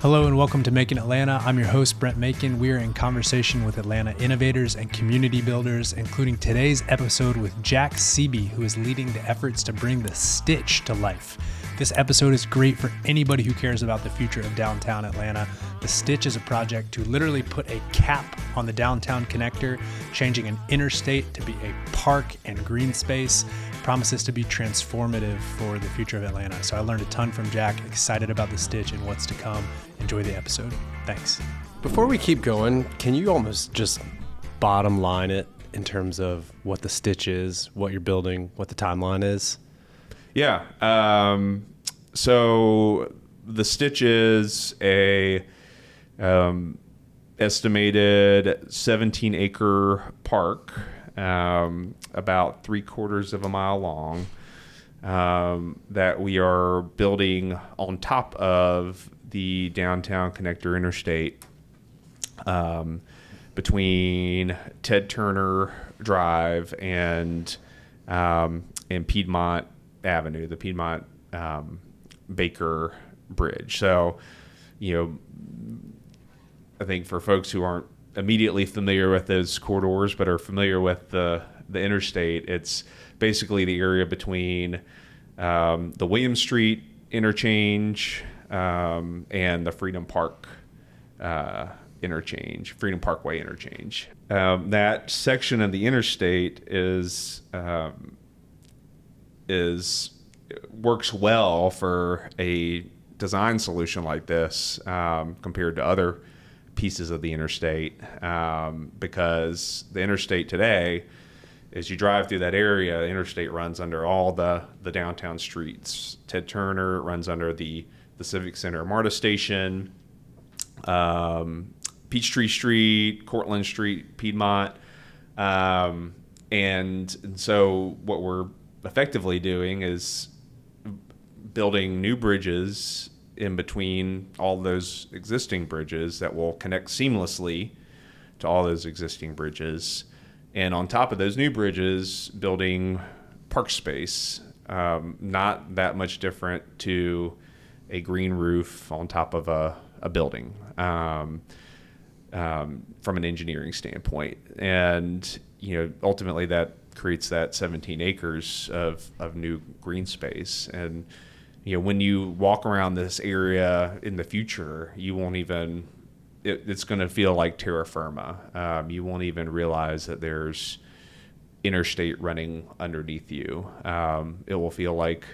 Hello and welcome to Macon, Atlanta. I'm your host, Brent Macon. We are in conversation with Atlanta innovators and community builders, including today's episode with Jack Cebe, who is leading the efforts to bring the Stitch to life. This episode is great for anybody who cares about the future of downtown Atlanta. The Stitch is a project to literally put a cap on the downtown connector, changing an interstate to be a park and green space. Promises to be transformative for the future of Atlanta. So I learned a ton from Jack, excited about the Stitch and what's to come. Enjoy the episode. Thanks. Before we keep going, can you almost just bottom line it in terms of what the Stitch is, what you're building, what the timeline is? Yeah. So the Stitch is a estimated 17-acre park, about 3/4 of a mile long, that we are building on top of the downtown connector interstate, between Ted Turner Drive and Piedmont Avenue, the Piedmont Baker Bridge. So, I think for folks who aren't immediately familiar with those corridors but are familiar with the interstate, it's basically the area between the William Street interchange and the Freedom Park interchange, Freedom Parkway interchange. That section of the interstate works well for a design solution like this compared to other pieces of the interstate, because the interstate today, as you drive through that area, the interstate runs under all the downtown streets. Ted Turner runs under the Civic Center, MARTA Station, Peachtree Street, Cortlandt Street, Piedmont, and so what we're effectively doing is building new bridges in between all those existing bridges that will connect seamlessly to all those existing bridges. And on top of those new bridges, building park space, not that much different to a green roof on top of a building, from an engineering standpoint. And, ultimately that creates that 17 acres of new green space. And, when you walk around this area in the future, you won't even, it's going to feel like terra firma. You won't even realize that there's interstate running underneath you. It will feel like,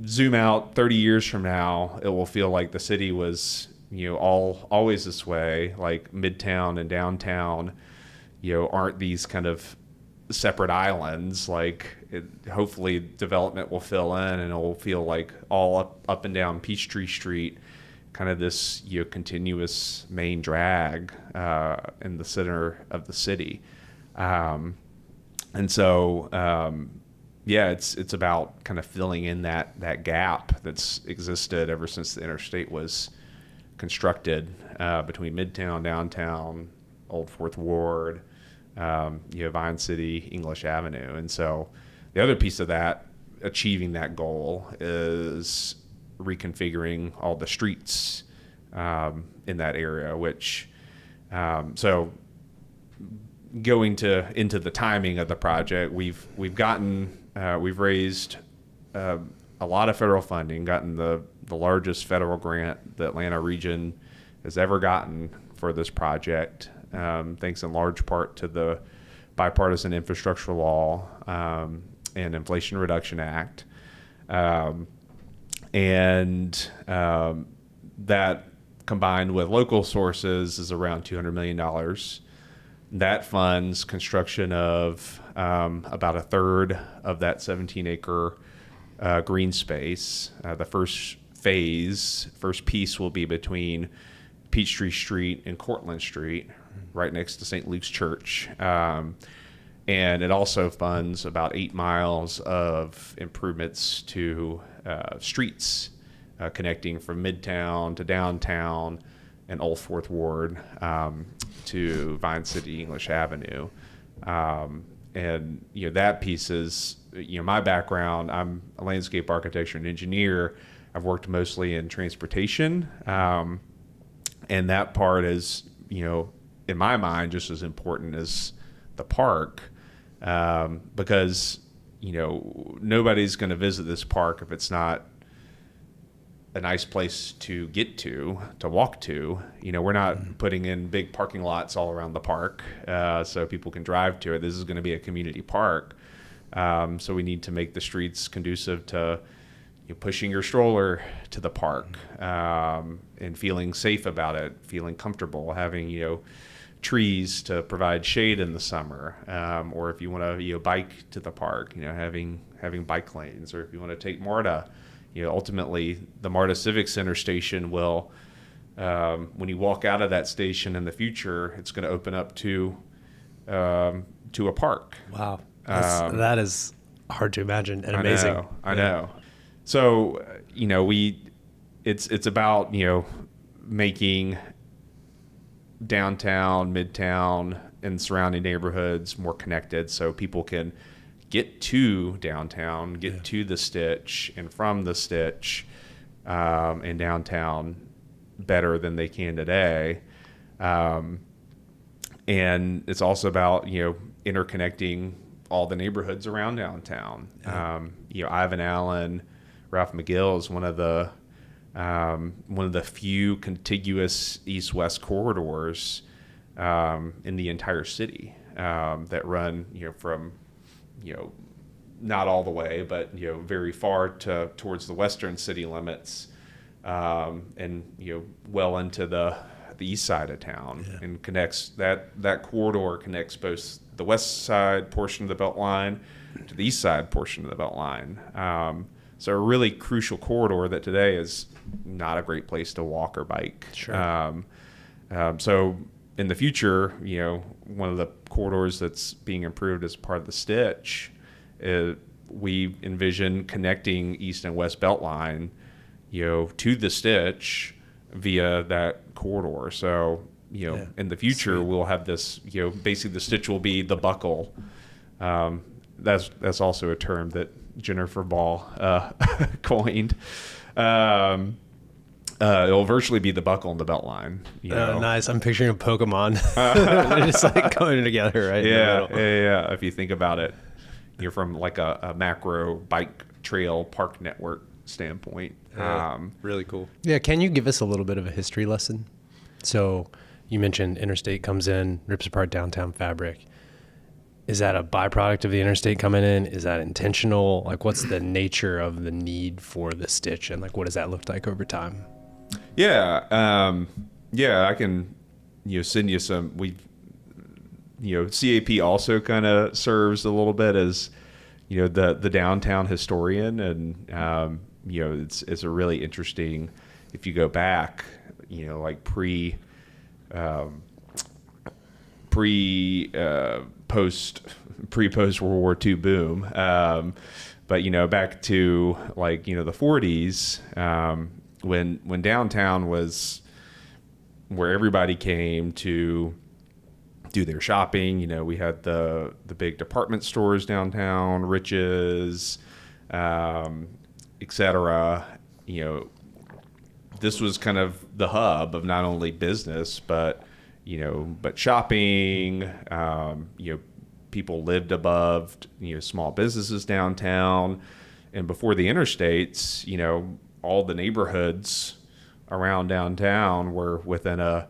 zoom out 30 years from now, it will feel like the city was, always this way, like Midtown and downtown, aren't these kind of separate islands. Like hopefully development will fill in and it will feel like all up and down Peachtree Street, kind of this continuous main drag in the center of the city. And so it's about kind of filling in that gap that's existed ever since the interstate was constructed, between Midtown, downtown, Old Fourth Ward, Vine City, English Avenue. And so the other piece of that, achieving that goal, is reconfiguring all the streets in that area, which so going into the timing of the project, we've raised a lot of federal funding, gotten the largest federal grant the Atlanta region has ever gotten for this project, thanks in large part to the bipartisan infrastructure law and Inflation Reduction Act. And that combined with local sources is around $200 million. That funds construction of about a third of that 17-acre green space. The first piece will be between Peachtree Street and Cortlandt Street, right next to St. Luke's Church. And it also funds about 8 miles of improvements to streets connecting from Midtown to downtown and Old Fourth Ward to Vine City, English Avenue. that piece is, my background. I'm a landscape architecture and engineer. I've worked mostly in transportation, and that part is, in my mind, just as important as the park, because nobody's going to visit this park if it's not a nice place to get to walk to. We're not putting in big parking lots all around the park so people can drive to it. This is going to be a community park. So we need to make the streets conducive to pushing your stroller to the park and feeling safe about it, feeling comfortable, having, trees to provide shade in the summer. Or if you want to, bike to the park, having bike lanes, or if you want to take MARTA, ultimately the MARTA Civic Center station will, when you walk out of that station in the future, it's going to open up to a park. Wow. That is hard to imagine and amazing. I know. So, it's about, making downtown, midtown, and surrounding neighborhoods more connected so people can get to downtown, get to the Stitch, and from the Stitch and downtown better than they can today. And it's also about, interconnecting all the neighborhoods around downtown. Ivan Allen, Ralph McGill is one of the few contiguous east-west corridors in the entire city that run, from, not all the way, but very far towards the western city limits, and well into the east side of town, and connects that corridor connects both the west side portion of the Beltline to the east side portion of the Beltline. So a really crucial corridor that today is not a great place to walk or bike. Sure. So in the future, one of the corridors that's being improved as part of the Stitch, we envision connecting East and West Beltline, to the Stitch via that corridor. So, in the future, sweet. We'll have this, basically the Stitch will be the buckle. That's also a term that Jennifer Ball coined. It'll virtually be the buckle and the Beltline. Nice. I'm picturing a Pokemon. Just like going together, right? Yeah. If you think about it, you're from like a macro bike trail park network standpoint. Really cool. Yeah. Can you give us a little bit of a history lesson? So you mentioned interstate comes in, rips apart downtown fabric. Is that a byproduct of the interstate coming in? Is that intentional? Like, what's the nature of the need for the Stitch, and like, what does that look like over time? Yeah. I can, send you some. CAP also kind of serves a little bit as, the downtown historian, and it's a really interesting. If you go back, like pre-post World War II boom. But, back to like, the 40s, when downtown was where everybody came to do their shopping, we had the big department stores downtown, Riches, et cetera. This was kind of the hub of not only business, but shopping. People lived above, small businesses downtown, and before the interstates, all the neighborhoods around downtown were within a,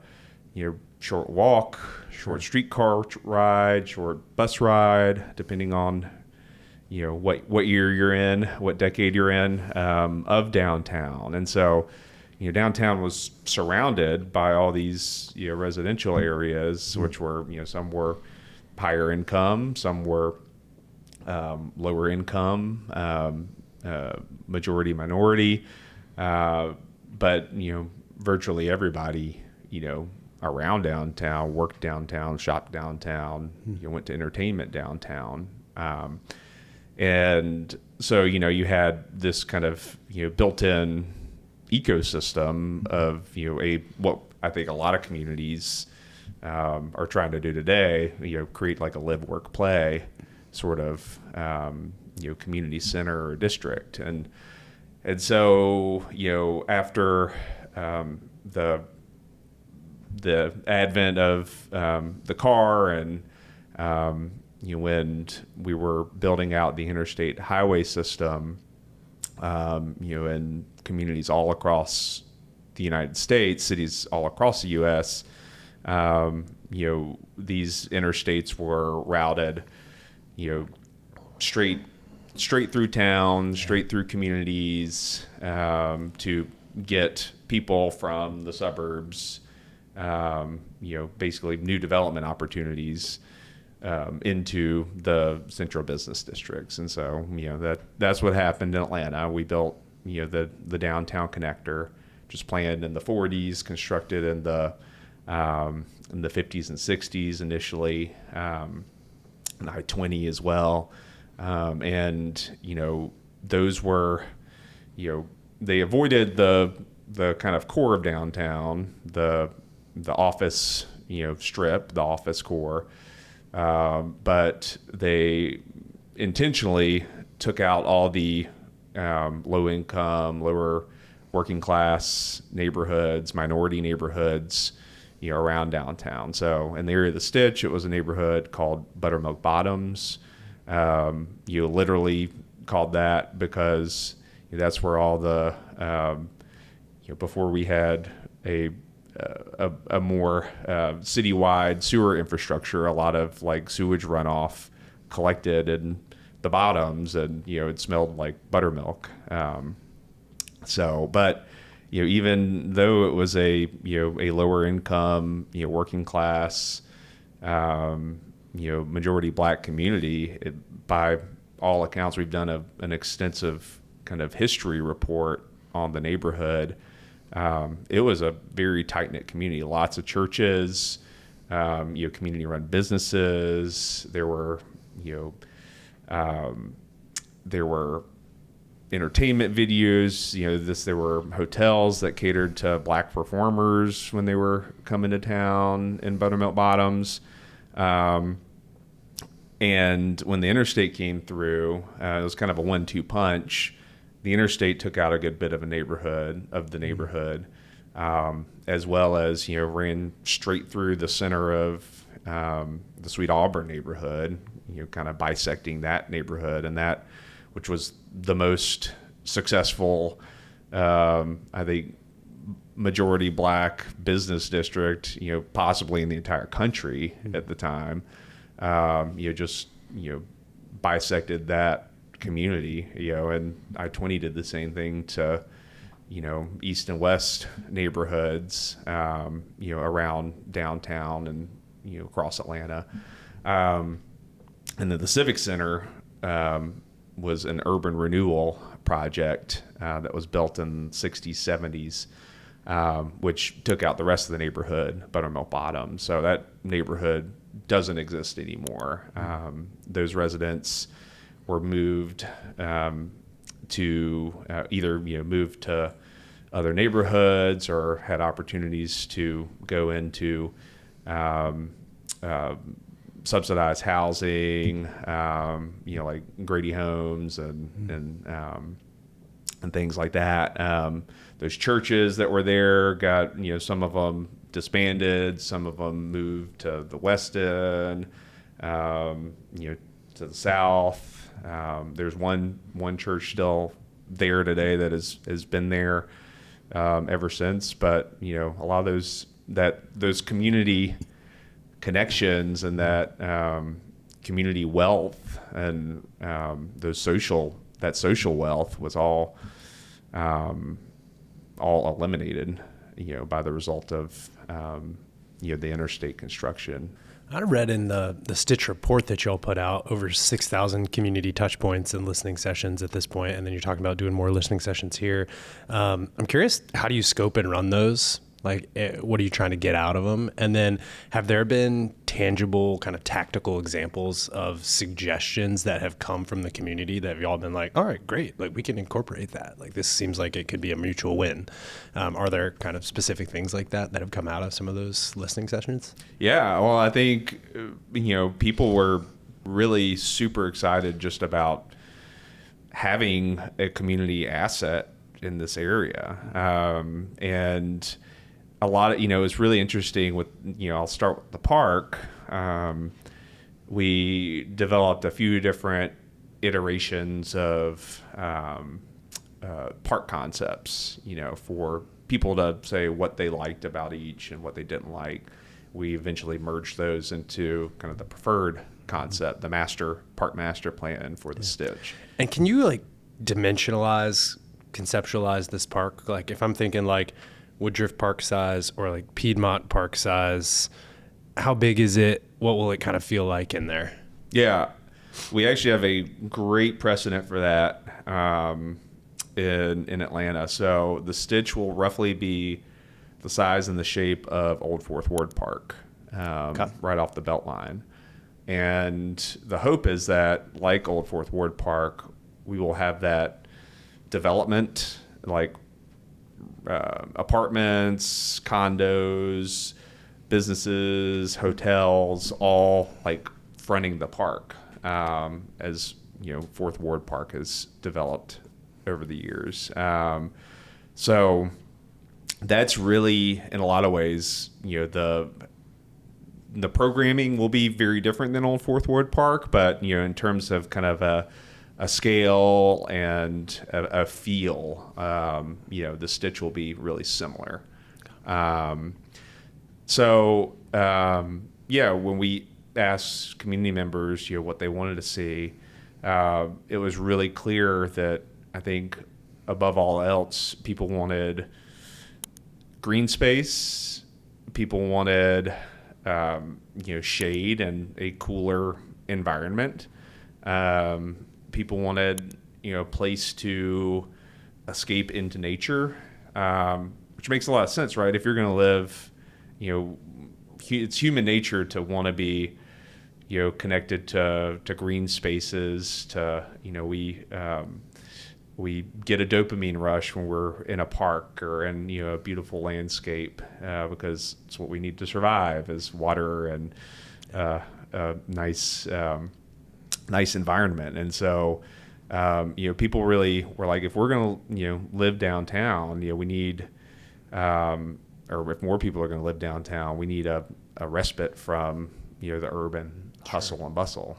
short walk, short streetcar ride, short bus ride, depending on, what year you're in, what decade you're in, of downtown. And so, downtown was surrounded by all these, residential areas, which were, some were higher income, some were lower income, majority minority, but virtually everybody around downtown worked downtown, shopped downtown, went to entertainment downtown, and so you had this kind of built-in ecosystem of what I think a lot of communities are trying to do today, create like a live, work, play sort of community center or district. And so after the advent of the car and when we were building out the interstate highway system, in communities all across the United States, cities all across the U.S., these interstates were routed, straight through town, straight through communities, to get people from the suburbs, basically new development opportunities, into the central business districts. And so, that's what happened in Atlanta. We built, the downtown connector, just planned in the 40s, constructed in the 50s and 60s initially, and I-20 as well. And, those were, they avoided the kind of core of downtown, the office, strip, the office core. But they intentionally took out all the low income, lower working class neighborhoods, minority neighborhoods, around downtown. So in the area of the Stitch, it was a neighborhood called Buttermilk Bottoms. Literally called that because that's where all the, before we had a more citywide sewer infrastructure, a lot of like sewage runoff collected in the bottoms, and it smelled like buttermilk. But even though it was a lower income, working class, majority black community, by all accounts, we've done an extensive kind of history report on the neighborhood. It was a very tight-knit community, lots of churches, community-run businesses. There were entertainment venues, there were hotels that catered to black performers when they were coming to town in Buttermilk Bottoms. And when the interstate came through, it was kind of a 1-2 punch. The interstate took out a good bit of the neighborhood, as well as, ran straight through the center of the Sweet Auburn neighborhood, kind of bisecting that neighborhood, and that, which was the most successful, I think, majority black business district, possibly in the entire country at the time. Bisected that community, and I-20 did the same thing to, east and west neighborhoods, around downtown and, across Atlanta. And then the Civic Center was an urban renewal project that was built in the 60s, 70s, which took out the rest of the neighborhood, Buttermilk Bottom. So that neighborhood doesn't exist anymore. Those residents were moved to either move to other neighborhoods or had opportunities to go into subsidized housing, like Grady Homes and things like that. Those churches that were there got, some of them disbanded, some of them moved to the West End, to the South. There's one church still there today that has been there ever since. But a lot of those community connections and that community wealth and that social wealth was all eliminated, by the result of the interstate construction. I read in the Stitch report that y'all put out over 6,000 community touch points and listening sessions at this point, and then you're talking about doing more listening sessions here. I'm curious, how do you scope and run those? Like, what are you trying to get out of them? And then have there been tangible kind of tactical examples of suggestions that have come from the community that have y'all been like, all right, great, like we can incorporate that. Like, this seems like it could be a mutual win. Are there kind of specific things like that have come out of some of those listening sessions? Yeah, well, I think, people were really super excited just about having a community asset in this area. And a lot of, it's really interesting with, I'll start with the park. We developed a few different iterations of park concepts, for people to say what they liked about each and what they didn't like. We eventually merged those into kind of the preferred concept, the park master plan for the Stitch. And can you like conceptualize this park? Like if I'm thinking like Woodruff Park size or like Piedmont Park size, how big is it? What will it kind of feel like in there? Yeah, we actually have a great precedent for that in Atlanta. So the Stitch will roughly be the size and the shape of Old Fourth Ward Park, right off the Beltline. And the hope is that, like Old Fourth Ward Park, we will have that development, like apartments, condos, businesses, hotels, all like fronting the park, as Fourth Ward Park has developed over the years. So that's really, in a lot of ways, the programming will be very different than Old Fourth Ward Park, but in terms of kind of a scale and a feel, the Stitch will be really similar. When we asked community members, what they wanted to see, it was really clear that I think above all else, people wanted green space. People wanted, shade and a cooler environment. People wanted, a place to escape into nature, which makes a lot of sense, right? If you're going to live, it's human nature to want to be, connected to green spaces. We get a dopamine rush when we're in a park or in a beautiful landscape, because it's what we need to survive, is water and a nice environment. And so people really were like, if we're going to live downtown, we need, or if more people are going to live downtown, we need a respite from the urban hustle and bustle.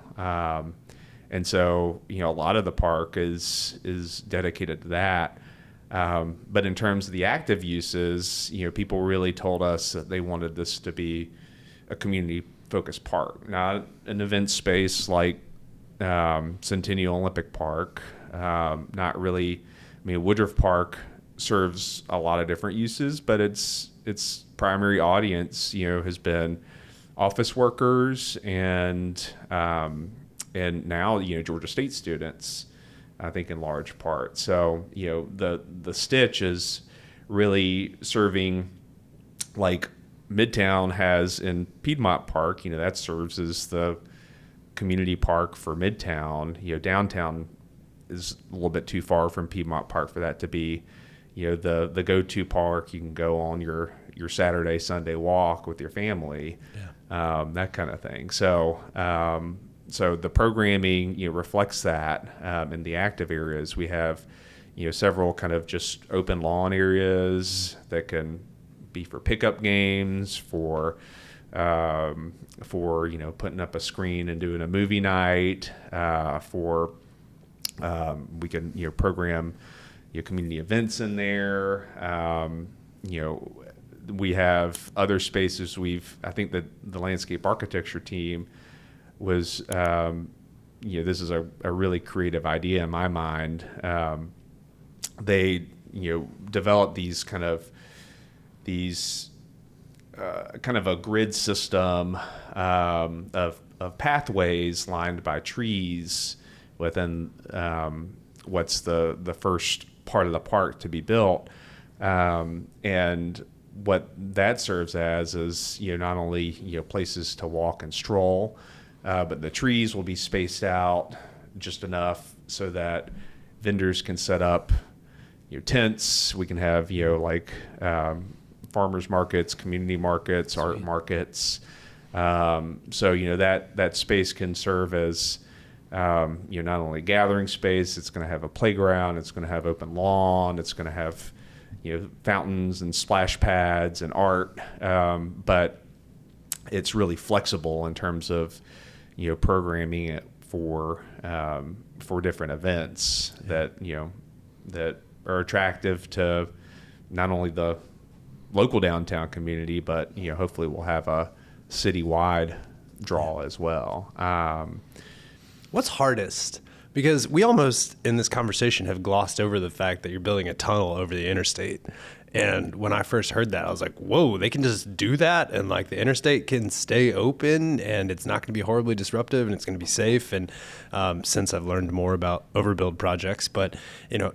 And so, a lot of the park is dedicated to that. But in terms of the active uses, people really told us that they wanted this to be a community-focused park, not an event space like Centennial Olympic Park. Not really. Woodruff Park serves a lot of different uses, but its primary audience, has been office workers and now Georgia State students, I think, in large part. So the Stitch is really serving like Midtown has in Piedmont Park. That serves as the community park for Midtown. Downtown is a little bit too far from Piedmont Park for that to be the go-to park. You can go on your Saturday, Sunday walk with your family, that kind of thing. So the programming reflects that. In the active areas, we have several kind of just open lawn areas that can be for pickup games, for putting up a screen and doing a movie night, we can program community events in there. We have other spaces. I think that the landscape architecture team was, this is a really creative idea in my mind. They, developed kind of a grid system of pathways lined by trees within what's the first part of the park to be built. And what that serves as is, not only, places to walk and stroll, but the trees will be spaced out just enough so that vendors can set up, tents. We can have, farmers markets, community markets, art markets, So that space can serve as not only gathering space, it's going to have a playground, it's going to have open lawn, it's going to have fountains and splash pads and art, but it's really flexible in terms of programming it for different events that are attractive to not only the local downtown community, but hopefully we'll have a citywide draw as well. What's hardest? Because we almost in this conversation have glossed over the fact that you're building a tunnel over the interstate. And when I first heard that, I was like, whoa, they can just do that? And like the interstate can stay open and it's not going to be horribly disruptive and it's going to be safe. And since I've learned more about overbuild projects, but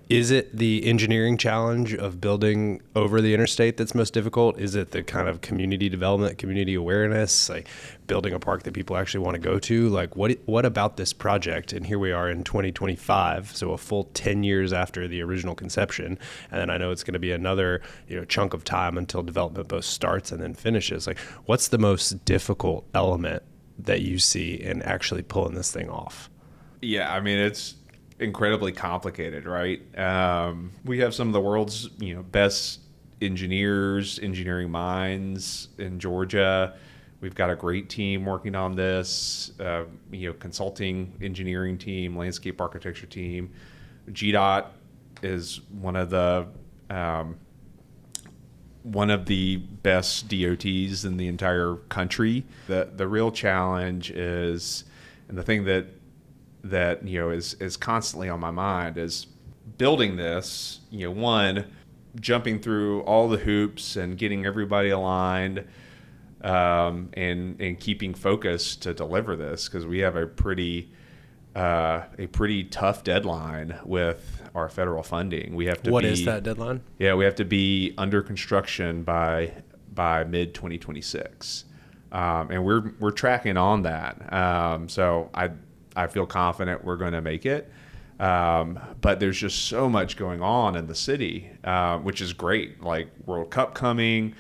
is it the engineering challenge of building over the interstate that's most difficult? Is it the kind of community development, community awareness, like building a park that people actually want to go to? Like what about this project? And here we are in 2025, so a full 10 years after the original conception. And then I know it's going to be another chunk of time until development both starts and then finishes. Like, what's the most difficult element that you see in actually pulling this thing off? Yeah, I mean, it's incredibly complicated, right? We have some of the world's best engineering minds in Georgia. We've got a great team working on this, consulting engineering team, landscape architecture team. GDOT is one of the best DOTs in the entire country. The real challenge is, and the thing that is constantly on my mind is building this, one, jumping through all the hoops and getting everybody aligned, and keeping focused to deliver this, because we have a pretty tough deadline with our federal funding. We have to What is that deadline? Yeah, we have to be under construction by mid 2026, and we're tracking on that. So I feel confident we're going to make it. But there's just so much going on in the city, which is great. Like World Cup coming,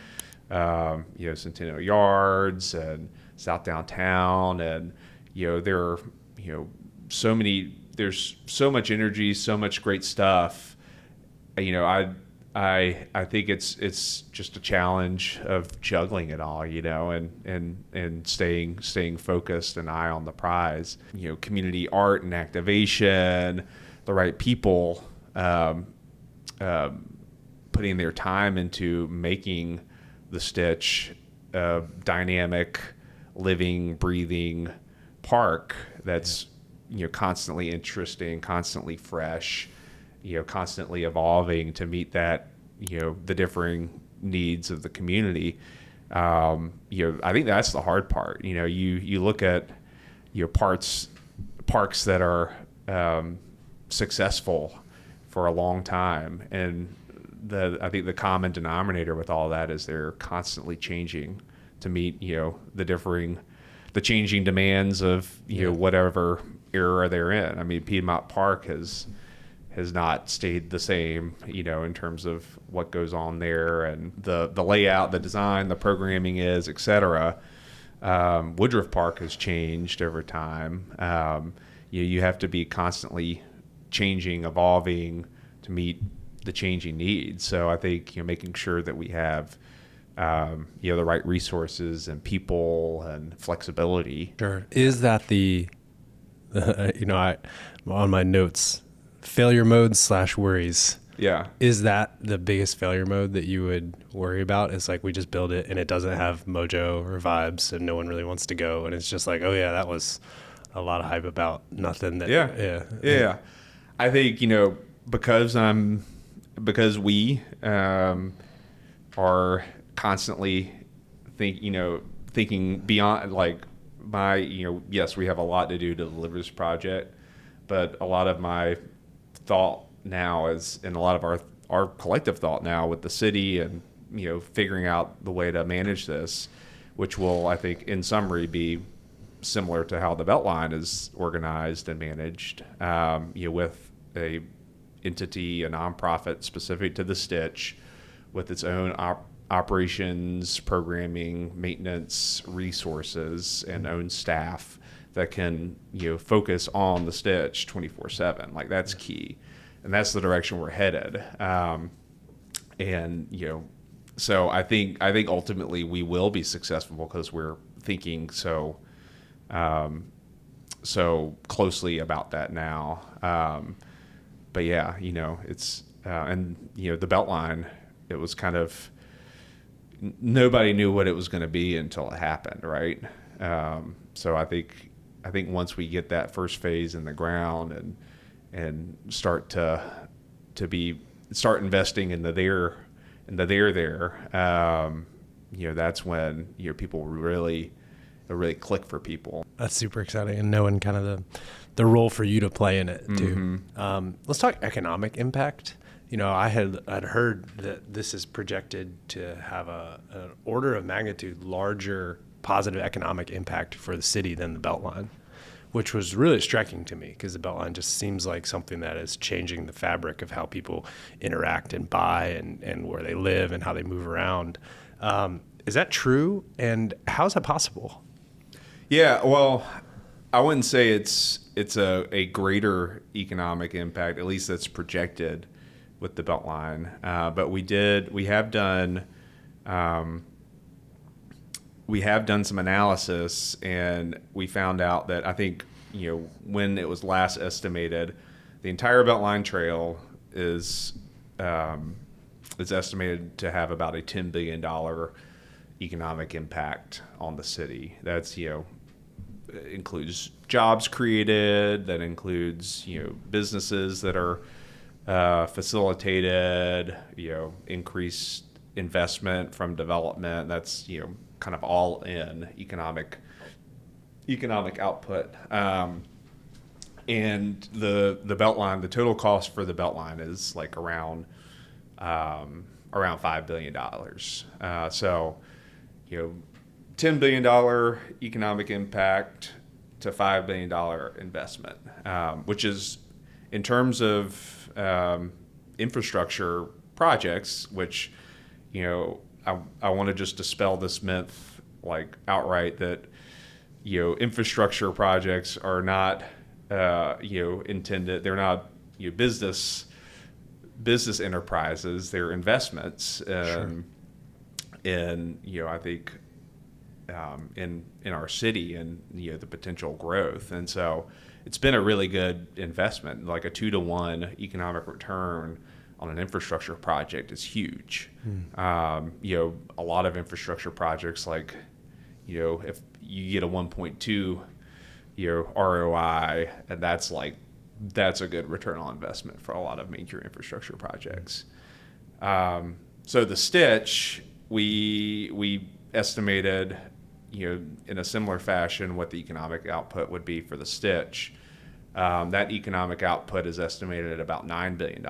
Centennial Yards and South Downtown, and there are there's so much energy, so much great stuff. I think it's just a challenge of juggling it all, and staying focused and eye on the prize. Community art and activation, the right people putting their time into making the Stitch a dynamic, living, breathing park that's constantly interesting, constantly fresh, constantly evolving to meet that, the differing needs of the community. I think that's the hard part. You look at parks that are successful for a long time, and I think the common denominator with all that is they're constantly changing to meet the changing demands of whatever era they're in. I mean, Piedmont Park has not stayed the same, in terms of what goes on there and the layout, the design, the programming is, et cetera. Woodruff Park has changed over time. You have to be constantly changing, evolving to meet the changing needs. So I think making sure that we have the right resources and people and flexibility. Sure. Is that I on my notes, failure mode / worries. Yeah. Is that the biggest failure mode that you would worry about? It's like we just build it and it doesn't have mojo or vibes and no one really wants to go, and it's just like, oh yeah, that was a lot of hype about nothing. Yeah. I think because we are constantly thinking beyond, like, yes, we have a lot to do to deliver this project, but a lot of my thought now is, and a lot of our collective thought now with the city and figuring out the way to manage this, which will, I think, in summary, be similar to how the Beltline is organized and managed, with a entity, a nonprofit specific to the Stitch, with its own operations, programming, maintenance resources, and own staff that can, focus on the stitch 24/7. Like that's key. And that's the direction we're headed. So I think ultimately we will be successful because we're thinking so closely about that now. But yeah, it's the Beltline, it was kind of, nobody knew what it was going to be until it happened, right? So I think once we get that first phase in the ground and start investing in the there, that's when people really click for people. That's super exciting, and knowing kind of the role for you to play in it too. Let's talk economic impact. I'd heard that this is projected to have an order of magnitude larger positive economic impact for the city than the Beltline, which was really striking to me because the Beltline just seems like something that is changing the fabric of how people interact and buy and where they live and how they move around. Is that true? And how is that possible? Yeah, well, I wouldn't say it's a greater economic impact, at least that's projected with the Beltline. But we have done some analysis, and we found out that I think, when it was last estimated, the entire Beltline Trail is estimated to have about a $10 billion economic impact on the city. That's, includes jobs created, that includes, businesses that are facilitated, increased investment from development. That's, kind of all in economic output. And the Beltline, the total cost for the Beltline is like around $5 billion. So, $10 billion economic impact to $5 billion investment, which is, in terms of infrastructure projects, which, I want to just dispel this myth like outright that, infrastructure projects are not, intended, they're not, business enterprises, they're investments. Sure. In, I think, in our city and, the potential growth. And so it's been a really good investment, like a 2-to-1 economic return on an infrastructure project is huge. A lot of infrastructure projects, like, if you get a 1.2 ROI, and that's a good return on investment for a lot of major infrastructure projects. So the Stitch, we estimated, in a similar fashion what the economic output would be for the Stitch. That economic output is estimated at about $9 billion.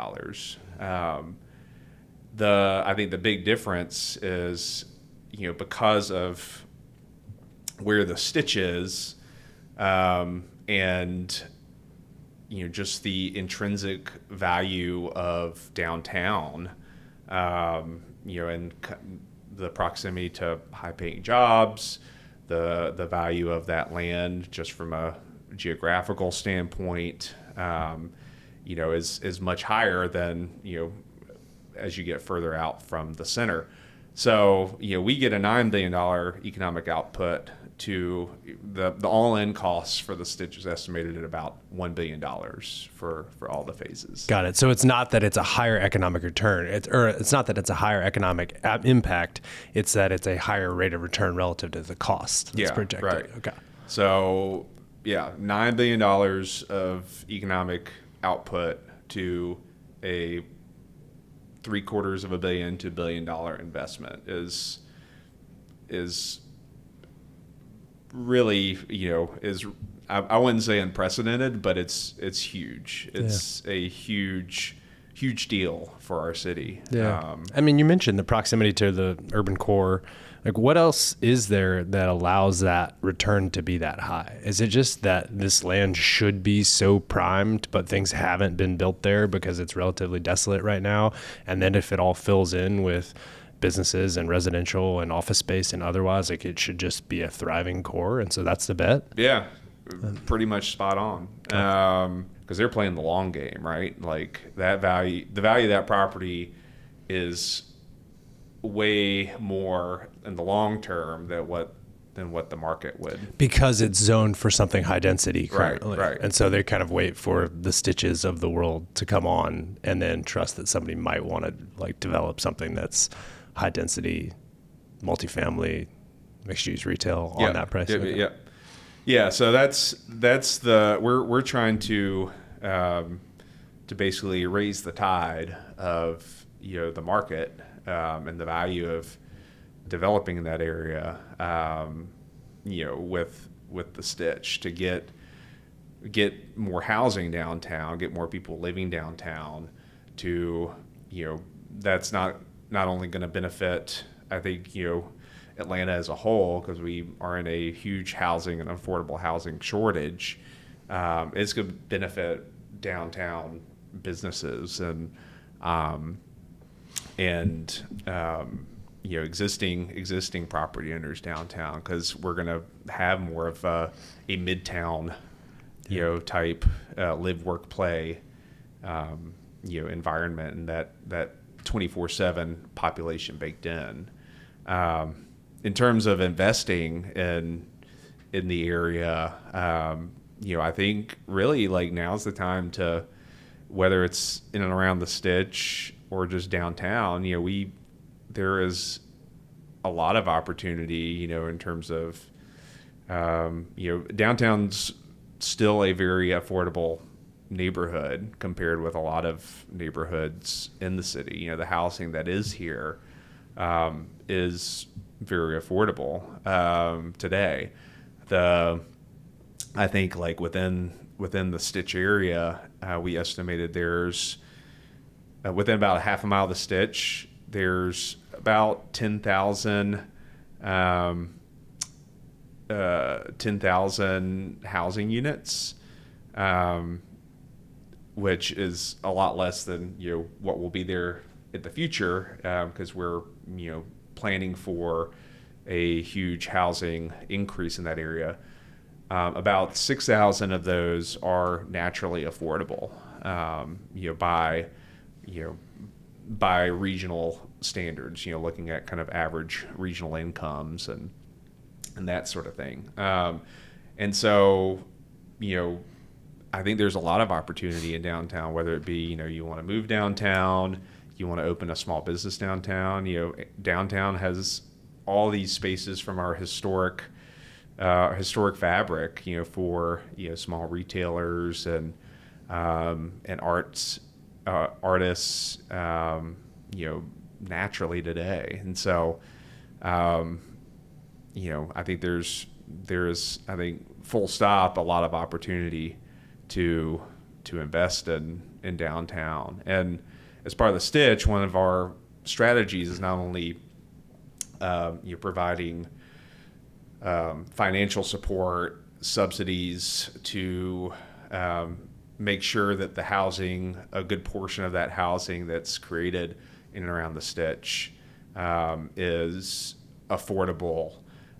I think the big difference is, because of where the Stitch is, and just the intrinsic value of downtown, and the proximity to high-paying jobs, the value of that land just from a geographical standpoint, is much higher than, as you get further out from the center. So, we get a $9 billion economic output to the all-in costs for the Stitch is estimated at about $1 billion for all the phases. Got it. So it's not that it's a higher economic return, it's not that it's a higher economic impact. It's that it's a higher rate of return relative to the cost that's projected. Right. Okay. So yeah, $9 billion of economic output to a $750 million to $1 billion investment is really, I wouldn't say unprecedented, but it's huge. It's a huge deal for our city. Yeah. You mentioned the proximity to the urban core. Like, what else is there that allows that return to be that high? Is it just that this land should be so primed, but things haven't been built there because it's relatively desolate right now? And then if it all fills in with businesses and residential and office space and otherwise. Like it should just be a thriving core. And so that's the bet. Yeah, pretty much spot on. Because they're playing the long game, right? Like the value of that property is way more in the long term than what the market would. Because it's zoned for something high density currently. Right. And so they kind of wait for the Stitches of the world to come on and then trust that somebody might want to like develop something that's high density, multifamily, mixed use retail on that price. Yeah. So that's the we're trying to basically raise the tide of the market and the value of developing in that area, with the Stitch to get more housing downtown, get more people living downtown. That's not only going to benefit, I think, Atlanta as a whole, because we are in a huge housing and affordable housing shortage. It's going to benefit downtown businesses and existing property owners downtown, because we're going to have more of a midtown type live, work, play environment, and that 24/7 population baked in. In terms of investing in the area, I think really like now's the time to, whether it's in and around the Stitch or just downtown, there is a lot of opportunity, in terms of, downtown's still a very affordable neighborhood compared with a lot of neighborhoods in the city. The housing that is here is very affordable today. I think like within the Stitch area, we estimated there's within about a half a mile of the Stitch, there's about 10,000 housing units, which is a lot less than what will be there in the future, because we're planning for a huge housing increase in that area. About 6,000 of those are naturally affordable, by regional standards. Looking at kind of average regional incomes and that sort of thing. And so, I think there's a lot of opportunity in downtown, whether it be you want to move downtown, you want to open a small business downtown. Downtown has all these spaces from our historic fabric, for small retailers and artists, naturally today. And so, I think there's I think full stop a lot of opportunity to invest in downtown. And as part of the Stitch, one of our strategies is not only providing financial support, subsidies to make sure that the housing, a good portion of that housing that's created in and around the Stitch, is affordable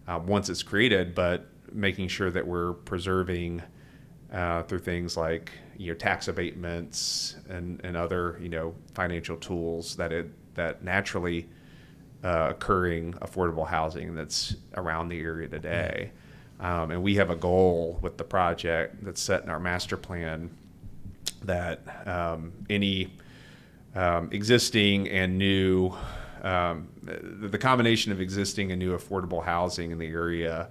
once it's created, but making sure that we're preserving through things like tax abatements and other financial tools that naturally occurring affordable housing that's around the area today. And we have a goal with the project that's set in our master plan that any existing and new, the combination of existing and new affordable housing in the area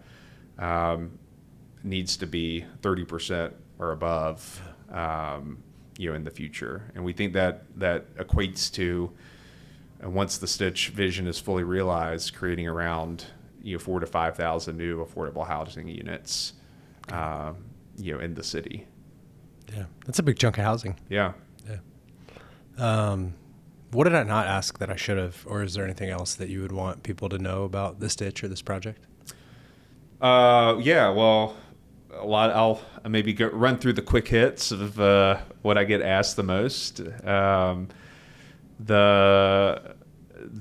needs to be 30% or above, in the future. And we think that equates to, once the Stitch vision is fully realized, creating around 4,000 to 5,000 new affordable housing units, in the city. Yeah, that's a big chunk of housing. Yeah. What did I not ask that I should have, or is there anything else that you would want people to know about the Stitch or this project? Yeah, well, a lot. I'll maybe run through the quick hits of what I get asked the most. The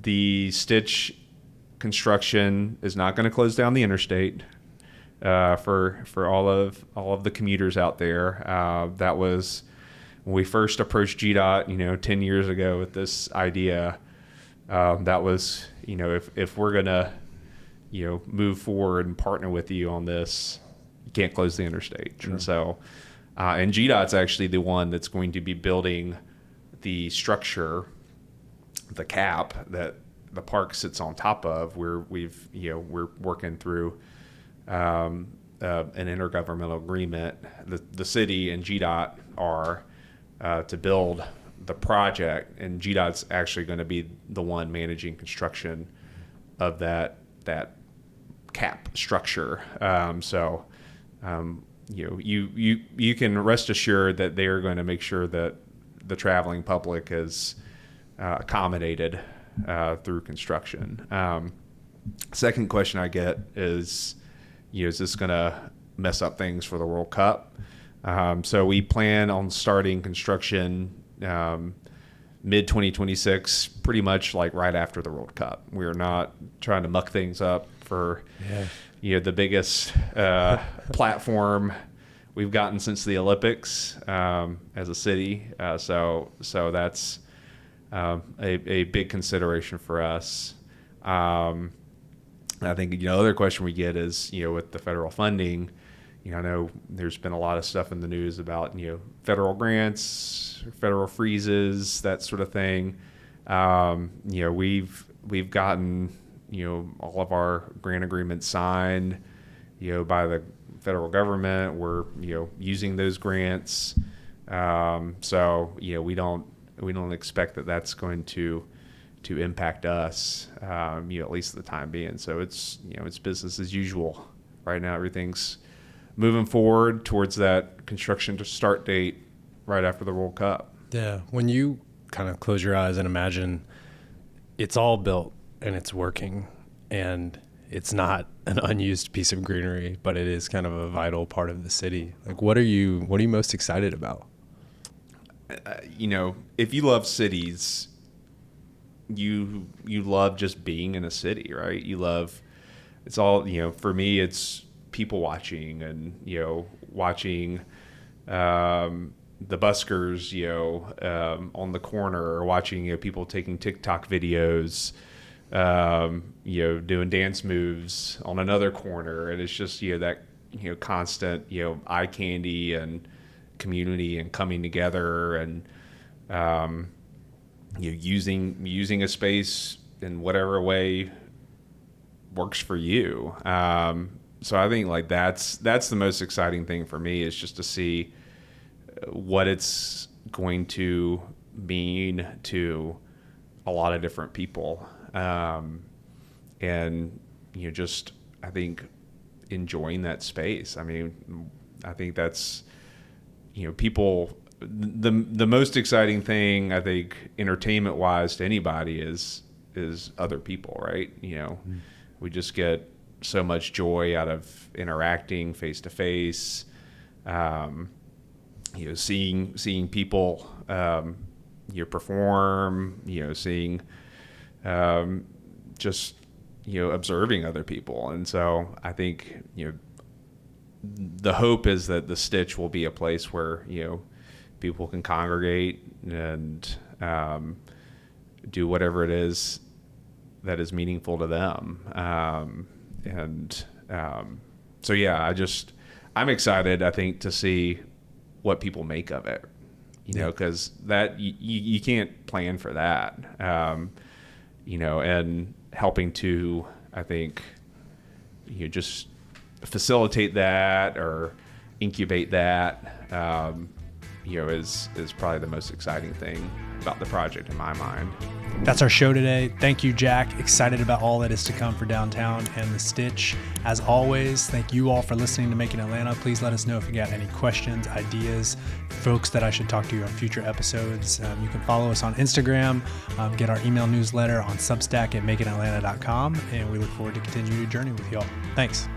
The Stitch construction is not going to close down the interstate for all of the commuters out there. That was when we first approached GDOT, 10 years ago with this idea. That was, if we're going to, move forward and partner with you on this, you can't close the interstate. Sure. And so, and GDOT's actually the one that's going to be building the structure, the cap that the park sits on top of, where we're working through an intergovernmental agreement. The city and GDOT are to build the project, and GDOT's actually going to be the one managing construction of that cap structure. You can rest assured that they are going to make sure that the traveling public is accommodated through construction. Second question I get is, is this going to mess up things for the World Cup? So we plan on starting construction mid 2026, pretty much like right after the World Cup. We're not trying to muck things up for the biggest platform we've gotten since the Olympics as a city. So that's a big consideration for us. I think other question we get is with the federal funding. I know there's been a lot of stuff in the news about federal grants, federal freezes, that sort of thing. We've gotten all of our grant agreements signed by the federal government. We're using those grants, so we don't expect that that's going to impact us, at least at the time being. So it's business as usual right now. Everything's moving forward towards that construction to start date right after the World Cup. Yeah. When you kind of close your eyes and imagine it's all built and it's working and it's not an unused piece of greenery, but it is kind of a vital part of the city. Like, what are you most excited about? If you love cities, you love just being in a city, right? It's all, for me, it's people watching and, watching the buskers, on the corner, or watching, people taking TikTok videos, doing dance moves on another corner. And it's just, that, constant, eye candy and community and coming together and, using a space in whatever way works for you. So I think like that's the most exciting thing for me, is just to see what it's going to mean to a lot of different people. And just, I think, enjoying that space. I mean, I think that's, people, the most exciting thing, I think, entertainment wise to anybody is other people, right? We just get so much joy out of interacting face to face, seeing people, perform, seeing, just, observing other people. And so I think, the hope is that the Stitch will be a place where, people can congregate and, do whatever it is that is meaningful to them. So yeah, I'm excited, I think, to see what people make of it, because that you can't plan for that, and helping to, I think, just facilitate that or incubate that, is probably the most exciting thing about the project in my mind. That's our show today. Thank you, Jack. Excited about all that is to come for downtown and the Stitch. As always, thank you all for listening to Macon Atlanta. Please let us know if you got any questions, ideas, folks that I should talk to on future episodes. You can follow us on Instagram, get our email newsletter on Substack at maconatlanta.com, and we look forward to continuing the journey with y'all. Thanks.